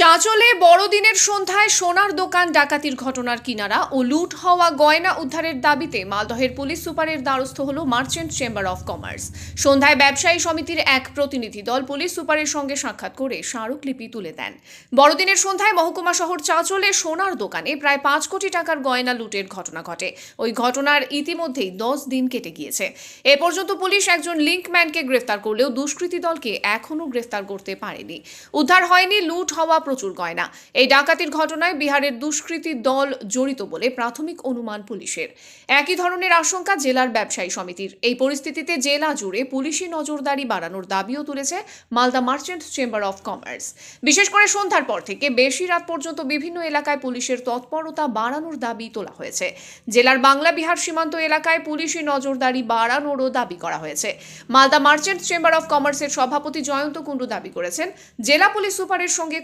চাঁচলে বড়দিনের সন্ধ্যায় সোনার দোকান ডাকাতির ঘটনার কিনারা ও লুট হওয়া গয়না উদ্ধারের দাবিতে মালদহের পুলিশ সুপারের দ্বারস্থ হল মার্চেন্ট চেম্বার অফ কমার্স। সন্ধ্যায় ব্যবসায়ী সমিতির এক প্রতিনিধি দল পুলিশ সুপারের সঙ্গে সাক্ষাৎ করে স্মারকলিপি তুলে দেন। বড়দিনের সন্ধ্যায় মহকুমা শহর চাঁচলে সোনার দোকানে প্রায় 5 কোটি টাকার গয়না লুটের ঘটনা ঘটে। ওই ঘটনার ইতিমধ্যেই 10 দিন কেটে গিয়েছে। এ পর্যন্ত পুলিশ একজন লিঙ্কম্যানকে গ্রেফতার করলেও দুষ্কৃতী দলকে এখনও গ্রেফতার করতে পারেনি। উদ্ধার হয়নি লুট হওয়া প্রচুর গয়না। এই ডাকাতির ঘটনায় বিহারের দুষ্কৃতী দল জড়িত বলে প্রাথমিক অনুমান পুলিশের। একই ধরনের আশঙ্কা জেলার ব্যবসায়ী সমিতির। এই পরিস্থিতিতে জেলা জুড়ে পুলিশি নজরদারি বাড়ানোর দাবিও তুলেছে Malda merchant chamber of commerce. বিশেষ করে সন্ধ্যার পর থেকে বেশি রাত পর্যন্ত বিভিন্ন এলাকায় পুলিশের তৎপরতা বাড়ানোর দাবি তোলা হয়েছে। জেলার বাংলা বিহার সীমান্ত এলাকায় পুলিশি নজরদারি বাড়ানোরও দাবি করা হয়েছে। মালদা মার্চেন্ট চেম্বার অফ কমার্সের সভাপতি জয়ন্ত কুণ্ডু দাবি করেছেন, জেলা পুলিশ সুপারের সঙ্গে